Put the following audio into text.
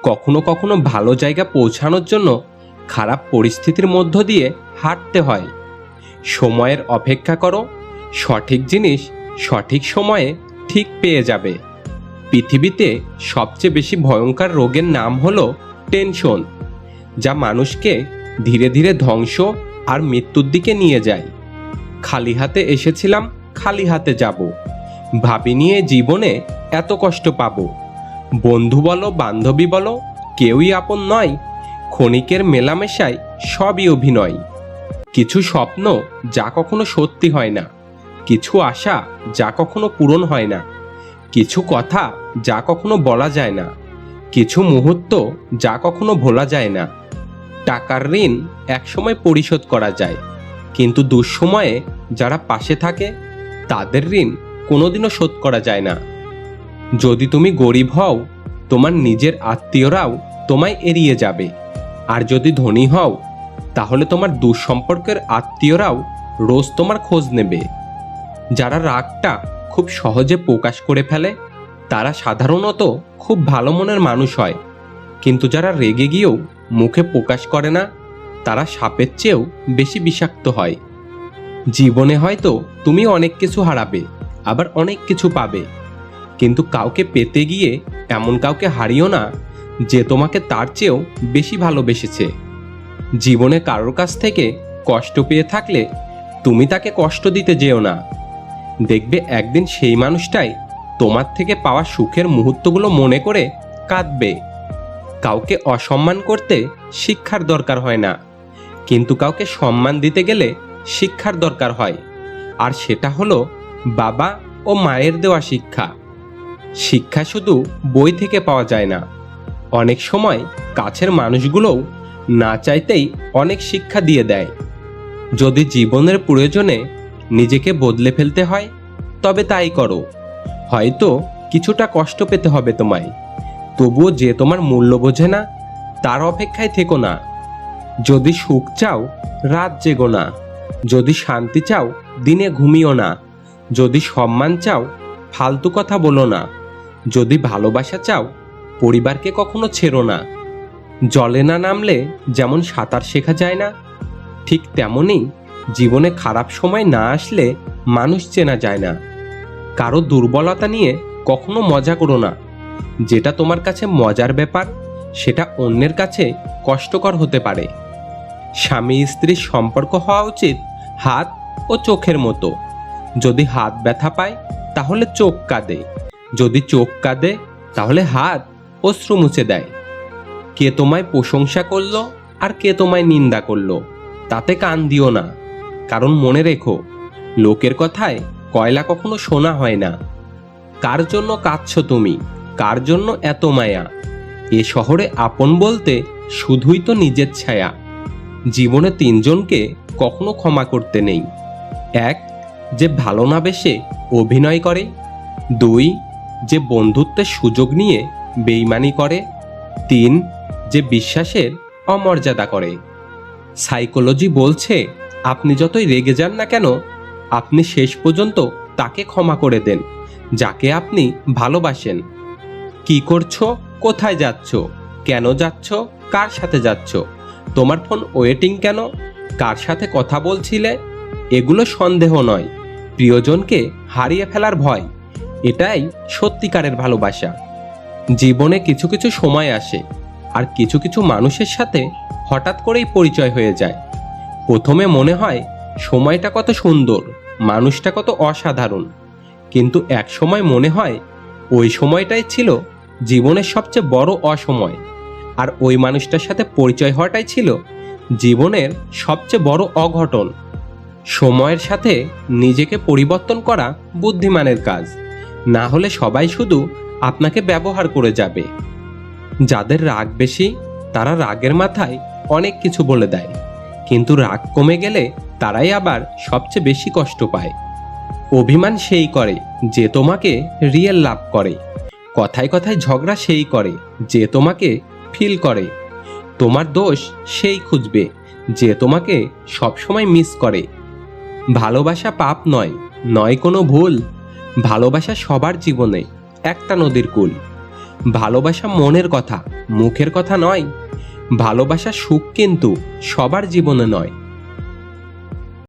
কখনো কখনো ভালো জায়গা পৌঁছানোর জন্য খারাপ পরিস্থিতির মধ্য দিয়ে হাঁটতে হয়। সময়ের অপেক্ষা করো, সঠিক জিনিস সঠিক সময়ে ঠিক পেয়ে যাবে। পৃথিবীতে সবচেয়ে বেশি ভয়ঙ্কর রোগের নাম হলো টেনশন, যা মানুষকে ধীরে ধীরে ধ্বংস আর মৃত্যুর দিকে নিয়ে যায়। খালি হাতে এসেছিলাম, খালি হাতে যাব, ভাবিনি এ জীবনে এত কষ্ট পাবো। বন্ধু বলো বান্ধবী বলো, কেউই আপন নয়, ক্ষণিকের মেলামেশায় সবই অভিনয়। কিছু স্বপ্ন যা কখনো সত্যি হয় না, কিছু আশা যা কখনো পূরণ হয় না, কিছু কথা যা কখনো বলা যায় না, কিছু মুহূর্ত যা কখনো ভোলা যায় না। টাকার ঋণ একসময় পরিশোধ করা যায়, কিন্তু দুঃসময়ে যারা পাশে থাকে তাদের ঋণ কোনোদিনও শোধ করা যায় না। যদি তুমি গরিব হও, তোমার নিজের আত্মীয়রাও তোমায় এড়িয়ে যাবে, আর যদি ধনী হও তাহলে তোমার দুঃসম্পর্কের আত্মীয়রাও রোজ তোমার খোঁজ নেবে। যারা রাগটা খুব সহজে প্রকাশ করে ফেলে তারা সাধারণত খুব ভালো মনের মানুষ হয়, কিন্তু যারা রেগে গিয়েও মুখে প্রকাশ করে না তারা সাপের চেয়েও বেশি বিষাক্ত হয়। জীবনে হয়তো তুমি অনেক কিছু হারাবে, আবার অনেক কিছু পাবে, কিন্তু কাউকে পেতে গিয়ে এমন কাউকে হারিও না যে তোমাকে তার চেয়েও বেশি ভালোবেসেছে। জীবনে কারোর কাছ থেকে কষ্ট পেয়ে থাকলে তুমি তাকে কষ্ট দিতে যেও না। দেখবে একদিন সেই মানুষটাই তোমার থেকে পাওয়া সুখের মুহূর্তগুলো মনে করে কাঁদবে। কাউকে অসম্মান করতে শিক্ষার দরকার হয় না, কিন্তু কাউকে সম্মান দিতে গেলে শিক্ষার দরকার হয়, আর সেটা হলো বাবা ও মায়ের দেওয়া শিক্ষা। শিক্ষা শুধু বই থেকে পাওয়া যায় না, অনেক সময় কাছের মানুষগুলোও না চাইতেই অনেক শিক্ষা দিয়ে দেয়। যদি জীবনের প্রয়োজনে নিজেকে বদলে ফেলতে হয় তবে তাই করো। হয়তো কিছুটা কষ্ট পেতে হবে তোমায়, তবুও যে তোমার মূল্য বোঝে না তার অপেক্ষায় থেকো না। যদি সুখ চাও রাত জেগো না, যদি শান্তি চাও দিনে ঘুমিও না, যদি সম্মান চাও ফালতু কথা বলো না, যদি ভালোবাসা চাও পরিবারকে কখনো ছেড়ো না। জলে না নামলে যেমন সাঁতার শেখা যায় না, ঠিক তেমনই জীবনে খারাপ সময় না আসলে মানুষ চেনা যায় না। কারো দুর্বলতা নিয়ে কখনো মজা করো না। যেটা তোমার কাছে মজার ব্যাপার সেটা অন্যের কাছে কষ্টকর হতে পারে। স্বামী স্ত্রীর সম্পর্ক হওয়া উচিত হাত ও চোখের মতো। যদি হাত ব্যথা পায় তাহলে চোখ কাঁদে, যদি চোখ কাঁদে তাহলে হাত অশ্রু মুছে দেয়। কে তোমায় প্রশংসা করলো আর কে তোমায় নিন্দা করলো তাতে কান দিও না, কারণ মনে রেখো লোকের কথায় কয়লা কখনো সোনা হয় না। কার জন্য কাঁদছো তুমি, কার জন্য এত মায়া? এ শহরে আপন বলতে শুধুই তো নিজের ছায়া। জীবনে তিনজনকে কখনো ক্ষমা করতে নেই। এক, যে ভালো না বেশে অভিনয় করে। দুই, যে বন্ধুত্বের সুযোগ নিয়ে বেইমানি করে। তিন, যে বিশ্বাসের অমর্যাদা করে। সাইকোলজি বলছে আপনি যতই রেগে যান না কেন, আপনি শেষ পর্যন্ত তাকে ক্ষমা করে দেন যাকে আপনি ভালোবাসেন। কি করছো, কোথায় যাচ্ছ, কেন যাচ্ছ, কার সাথে যাচ্ছ, তোমার ফোন ওয়েটিং কেন, কার সাথে কথা বলছিলে, এগুলো সন্দেহ নয়, প্রিয়জনকে হারিয়ে ফেলার ভয়। এটাই সত্যিকারের ভালোবাসা। জীবনে কিছু কিছু সময় আসে আর কিছু কিছু মানুষের সাথে হঠাৎ করেই পরিচয় হয়ে যায়। প্রথমে মনে হয় সময়টা কত সুন্দর, মানুষটা কত অসাধারণ, কিন্তু এক সময় মনে হয় ওই সময়টাই ছিল জীবনের সবচেয়ে বড় অসময়, আর ওই মানুষটার সাথে পরিচয় হওয়াটাই ছিল জীবনের সবচেয়ে বড় অঘটন। সময়ের সাথে নিজেকে পরিবর্তন করা বুদ্ধিমানের কাজ, না হলে সবাই শুধু আপনাকে ব্যবহার করে যাবে। যাদের রাগ বেশি তারা রাগের মাথায় অনেক কিছু বলে দেয়, কিন্তু রাগ কমে গেলে তারাই আবার সবচেয়ে বেশি কষ্ট পায়। অভিমান সেই করে যে তোমাকে রিয়েল লাভ করে। কথায় কথায় ঝগড়া সেই করে যে তোমাকে ফিল করে। তোমার দোষ সেই খুঁজবে যে তোমাকে সবসময় মিস করে। ভালোবাসা পাপ নয়, নয় কোনো ভুল। ভালোবাসা সবার জীবনে একটা নদীর কূল। ভালোবাসা মনের কথা, মুখের কথা নয়। ভালোবাসা সুখ কিন্তু সবার জীবনে নয়।